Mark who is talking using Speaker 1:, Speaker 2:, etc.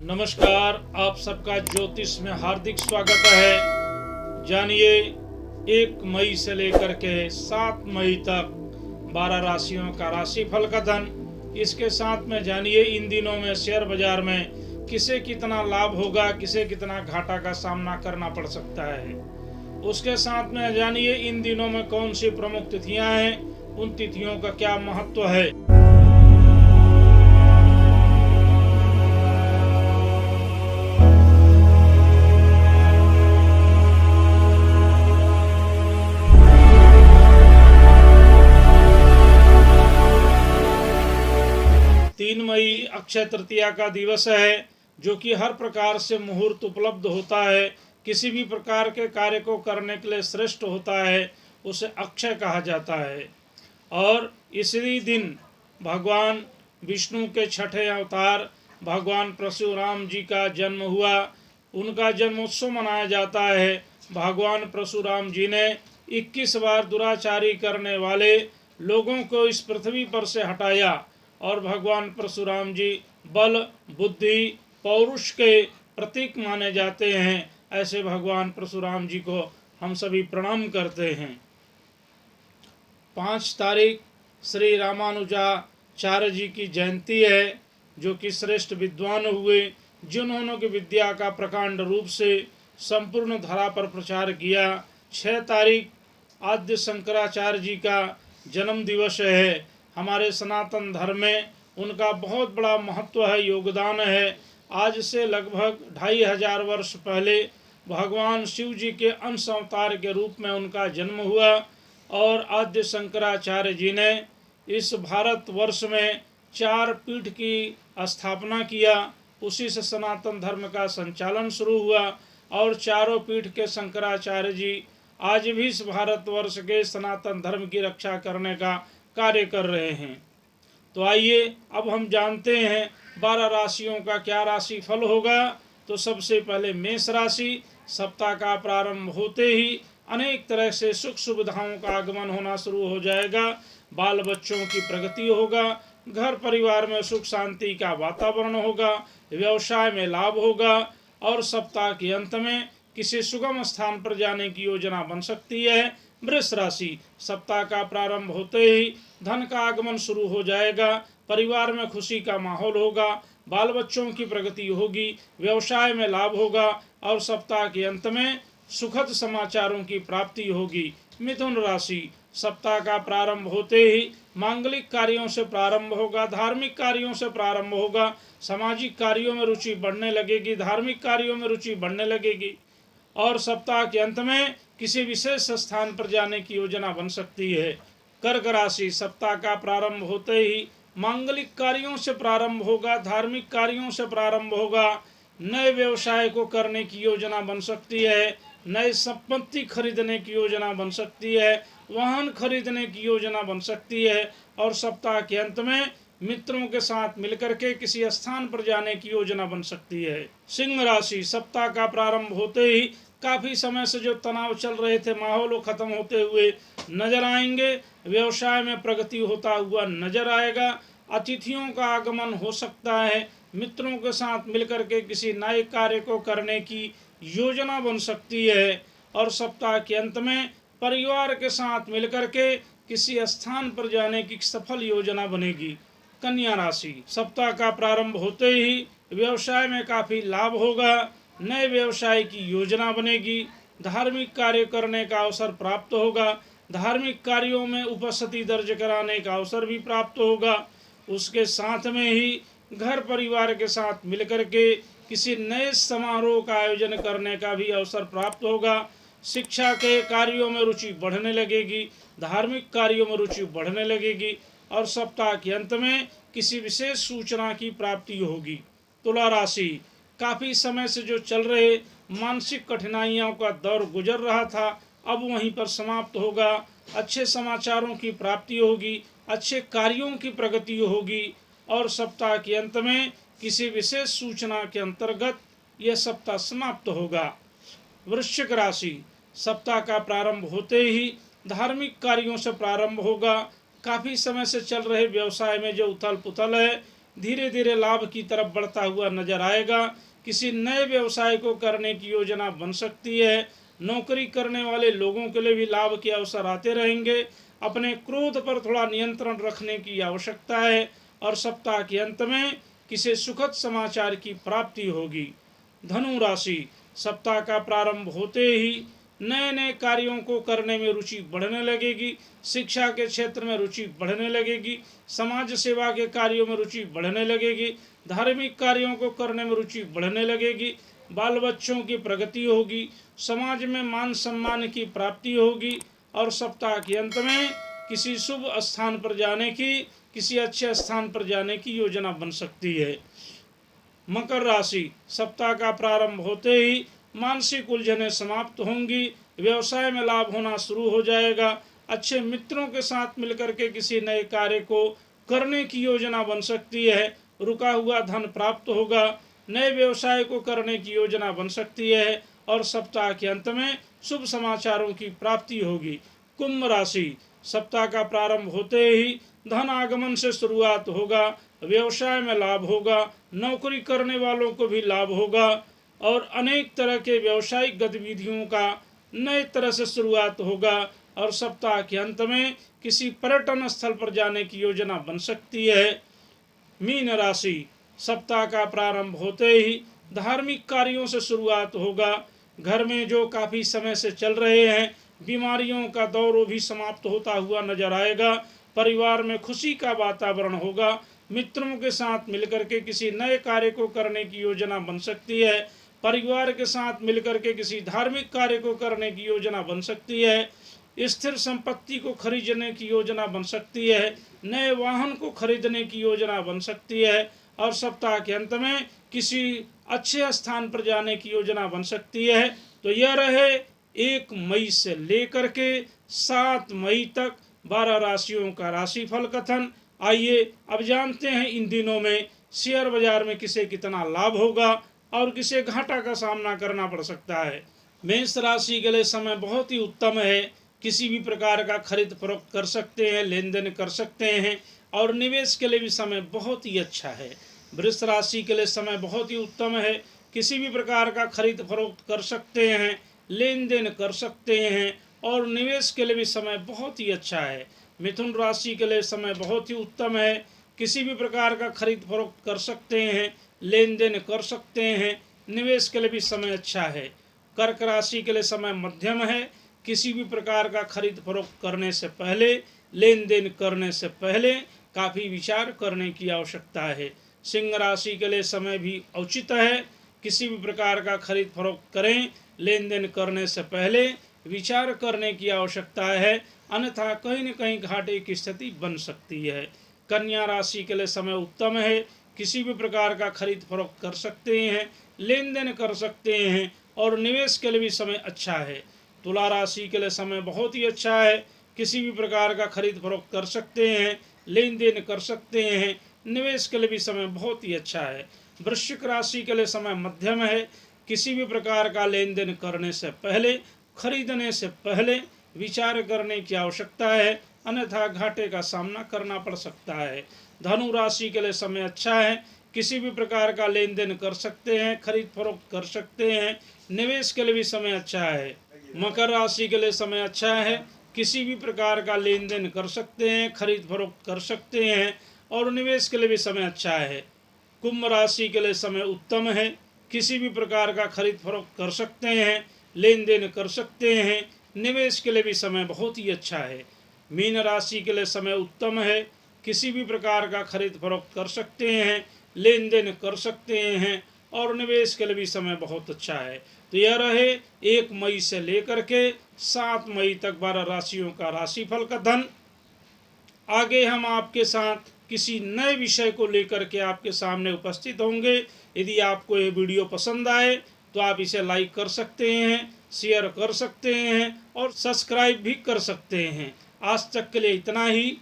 Speaker 1: नमस्कार, आप सबका ज्योतिष में हार्दिक स्वागत है। जानिए 1 मई से लेकर के 7 मई तक 12 राशियों का राशिफल कथन। इसके साथ में जानिए इन दिनों में शेयर बाजार में किसे कितना लाभ होगा, किसे कितना घाटा का सामना करना पड़ सकता है। उसके साथ में जानिए इन दिनों में कौन सी प्रमुख तिथियां हैं, उन तिथियों का क्या महत्व है। 3 मई अक्षय तृतीया का दिवस है, जो कि हर प्रकार से मुहूर्त उपलब्ध होता है, किसी भी प्रकार के कार्य को करने के लिए श्रेष्ठ होता है, उसे अक्षय कहा जाता है। और इसी दिन भगवान विष्णु के छठे अवतार भगवान परशुराम जी का जन्म हुआ। उनका जन्मोत्सव मनाया जाता है। भगवान परशुराम जी ने 21 बार दुराचारी करने वाले लोगों को इस पृथ्वी पर से हटाया और भगवान परशुराम जी बल, बुद्धि, पौरुष के प्रतीक माने जाते हैं। ऐसे भगवान परशुराम जी को हम सभी प्रणाम करते हैं। 5 तारीख श्री रामानुजाचार्य जी की जयंती है, जो कि श्रेष्ठ विद्वान हुए, जिन्होंने की विद्या का प्रकांड रूप से संपूर्ण धरा पर प्रचार किया। 6 तारीख आद्य शंकराचार्य जी का जन्म दिवस है। हमारे सनातन धर्म में उनका बहुत बड़ा महत्व है, योगदान है। आज से लगभग 2500 वर्ष पहले भगवान शिव जी के अंश अवतार के रूप में उनका जन्म हुआ और आद्य शंकराचार्य जी ने इस भारत वर्ष में 4 पीठ की स्थापना किया। उसी से सनातन धर्म का संचालन शुरू हुआ और चारों पीठ के शंकराचार्य जी आज भी इस भारतवर्ष के सनातन धर्म की रक्षा करने का कार्य कर रहे हैं। तो आइए अब हम जानते हैं 12 राशियों का क्या राशि फल होगा। तो सबसे पहले मेष राशि। सप्ताह का प्रारंभ होते ही अनेक तरह से सुख सुविधाओं का आगमन होना शुरू हो जाएगा। बाल बच्चों की प्रगति होगा, घर परिवार में सुख शांति का वातावरण होगा, व्यवसाय में लाभ होगा और सप्ताह के अंत में किसी सुगम स्थान पर जाने की योजना बन सकती है। वृष राशि। सप्ताह का प्रारंभ होते ही धन का आगमन शुरू हो जाएगा, परिवार में खुशी का माहौल होगा, बाल बच्चों की प्रगति होगी, व्यवसाय में लाभ होगा और सप्ताह के अंत में सुखद समाचारों की प्राप्ति होगी। मिथुन राशि। सप्ताह का प्रारंभ होते ही मांगलिक कार्यों से प्रारंभ होगा, धार्मिक कार्यों से प्रारंभ होगा, सामाजिक कार्यों में रुचि बढ़ने लगेगी, धार्मिक कार्यों में रुचि बढ़ने लगेगी और सप्ताह के अंत में किसी विशेष स्थान पर जाने की योजना बन सकती है। कर्क राशि। सप्ताह का प्रारंभ होते ही मांगलिक कार्यों से प्रारंभ होगा, धार्मिक कार्यों से प्रारंभ होगा, नए व्यवसाय को करने की योजना बन सकती है, नए संपत्ति खरीदने की योजना बन सकती है, वाहन खरीदने की योजना बन सकती है और सप्ताह के अंत में मित्रों के साथ मिलकर के किसी स्थान पर जाने की योजना बन सकती है। सिंह राशि। सप्ताह का प्रारंभ होते ही काफी समय से जो तनाव चल रहे थे, माहौल खत्म होते हुए नजर आएंगे, व्यवसाय में प्रगति होता हुआ नजर आएगा, अतिथियों का आगमन हो सकता है, मित्रों के साथ मिलकर के किसी नए कार्य को करने की योजना बन सकती है और सप्ताह के अंत में परिवार के साथ मिलकर के किसी स्थान पर जाने की सफल योजना बनेगी। कन्या राशि। सप्ताह का प्रारंभ होते ही व्यवसाय में काफी लाभ होगा, नए व्यवसाय की योजना बनेगी, धार्मिक कार्य करने का अवसर प्राप्त होगा, धार्मिक कार्यों में उपस्थिति दर्ज कराने का अवसर भी प्राप्त होगा। उसके साथ में ही घर परिवार के साथ मिलकर के किसी नए समारोह का आयोजन करने का भी अवसर प्राप्त होगा। शिक्षा के कार्यों में रुचि बढ़ने लगेगी, धार्मिक कार्यों में रुचि बढ़ने लगेगी और सप्ताह के अंत में किसी विशेष सूचना की प्राप्ति होगी। तुला राशि। काफ़ी समय से जो चल रहे मानसिक कठिनाइयों का दौर गुजर रहा था, अब वहीं पर समाप्त होगा। अच्छे समाचारों की प्राप्ति होगी, अच्छे कार्यों की प्रगति होगी और सप्ताह के अंत में किसी विशेष सूचना के अंतर्गत यह सप्ताह समाप्त होगा। वृश्चिक राशि। सप्ताह का प्रारंभ होते ही धार्मिक कार्यों से प्रारंभ होगा। काफ़ी समय से चल रहे व्यवसाय में जो उथल पुथल है, धीरे धीरे लाभ की तरफ बढ़ता हुआ नजर आएगा। किसी नए व्यवसाय को करने की योजना बन सकती है। नौकरी करने वाले लोगों के लिए भी लाभ के अवसर आते रहेंगे। अपने क्रोध पर थोड़ा नियंत्रण रखने की आवश्यकता है और सप्ताह के अंत में किसी सुखद समाचार की प्राप्ति होगी। धनु राशि, सप्ताह का प्रारंभ होते ही नए नए कार्यों को करने में रुचि बढ़ने लगेगी। शिक्षा के क्षेत्र में रुचि बढ़ने लगेगी। समाज सेवा के कार्यों में रुचि बढ़ने लगेगी। धार्मिक कार्यों को करने में रुचि बढ़ने लगेगी। बाल बच्चों की प्रगति होगी। समाज में मान सम्मान की प्राप्ति होगी और सप्ताह के अंत में किसी शुभ स्थान पर जाने की, किसी अच्छे स्थान पर जाने की योजना बन सकती है। मकर राशि, सप्ताह का प्रारंभ होते ही मानसिक उलझनें समाप्त होंगी। व्यवसाय में लाभ होना शुरू हो जाएगा। अच्छे मित्रों के साथ मिलकर के किसी नए कार्य को करने की योजना बन सकती है। रुका हुआ धन प्राप्त होगा। नए व्यवसाय को करने की योजना बन सकती है और सप्ताह के अंत में शुभ समाचारों की प्राप्ति होगी। कुंभ राशि, सप्ताह का प्रारंभ होते ही धन आगमन से शुरुआत होगा। व्यवसाय में लाभ होगा। नौकरी करने वालों को भी लाभ होगा और अनेक तरह के व्यावसायिक गतिविधियों का नए तरह से शुरुआत होगा और सप्ताह के अंत में किसी पर्यटन स्थल पर जाने की योजना बन सकती है। मीन राशि, सप्ताह का प्रारंभ होते ही धार्मिक कार्यों से शुरुआत होगा। घर में जो काफ़ी समय से चल रहे हैं बीमारियों का दौर भी समाप्त होता हुआ नजर आएगा। परिवार में खुशी का वातावरण होगा। मित्रों के साथ मिलकर के किसी नए कार्य को करने की योजना बन सकती है। परिवार के साथ मिलकर के किसी धार्मिक कार्य को करने की योजना बन सकती है। स्थिर संपत्ति को खरीदने की योजना बन सकती है। नए वाहन को खरीदने की योजना बन सकती है और सप्ताह के अंत में किसी अच्छे स्थान पर जाने की योजना बन सकती है। तो यह रहे 1 मई से लेकर के 7 मई तक 12 राशियों का राशिफल कथन। आइए अब जानते हैं इन दिनों में शेयर बाजार में किसे कितना लाभ होगा और किसे घाटा का सामना करना पड़ सकता है। मेष राशि के लिए समय बहुत ही उत्तम है। किसी भी प्रकार का खरीद फरोख्त कर सकते हैं, लेन देन कर सकते हैं और निवेश के लिए भी समय बहुत ही अच्छा है। वृष राशि के लिए समय बहुत ही उत्तम है। किसी भी प्रकार का खरीद फरोख्त कर सकते हैं, लेन देन कर सकते हैं और निवेश के लिए भी समय बहुत ही अच्छा है। मिथुन राशि के लिए समय बहुत ही उत्तम है। किसी भी प्रकार का खरीद फरोख्त कर सकते हैं, लेन देन कर सकते हैं, निवेश के लिए भी समय अच्छा है। कर्क राशि के लिए समय मध्यम है। किसी भी प्रकार का खरीद फरोख्त करने से पहले, लेन देन करने से पहले काफ़ी विचार करने की आवश्यकता है। सिंह राशि के लिए समय भी उचित है। किसी भी प्रकार का खरीद फरोख्त करें, लेन देन करने से पहले विचार करने की आवश्यकता है, अन्यथा कहीं न कहीं घाटे की स्थिति बन सकती है। कन्या राशि के लिए समय उत्तम है। किसी भी प्रकार का खरीद फरोख्त कर सकते हैं, लेन देन कर सकते हैं और निवेश के लिए भी समय अच्छा है। तुला राशि के लिए समय बहुत ही अच्छा है। किसी भी प्रकार का खरीद फरोख्त कर सकते हैं, लेन देन कर सकते हैं, निवेश के लिए भी समय बहुत ही अच्छा है। वृश्चिक राशि के लिए समय मध्यम है। किसी भी प्रकार का लेन देन करने से पहले, खरीदने से पहले विचार करने की आवश्यकता है, अन्यथा घाटे का सामना करना पड़ सकता है। धनु राशि के लिए समय अच्छा है। किसी भी प्रकार का लेन देन कर सकते हैं, खरीद फरोख्त कर सकते हैं, निवेश के लिए भी समय अच्छा है। मकर राशि के लिए समय अच्छा है। किसी भी प्रकार का लेन देन कर सकते हैं, खरीद फरोख्त कर सकते हैं और निवेश के लिए भी समय अच्छा है। कुंभ राशि के लिए समय उत्तम है। किसी भी प्रकार का खरीद फरोख्त कर सकते हैं, लेन देन कर सकते हैं, निवेश के लिए भी समय बहुत ही अच्छा है। मीन राशि के लिए समय उत्तम है। किसी भी प्रकार का खरीद फरोख्त कर सकते हैं, लेन देन कर सकते हैं और निवेश के लिए भी समय बहुत अच्छा है। तो यह रहे 1 मई से लेकर के 7 मई तक 12 राशियों का राशिफल कथन। आगे हम आपके साथ किसी नए विषय को लेकर के आपके सामने उपस्थित होंगे। यदि आपको ये वीडियो पसंद आए तो आप इसे लाइक कर सकते हैं, शेयर कर सकते हैं और सब्सक्राइब भी कर सकते हैं। आज तक के लिए इतना ही।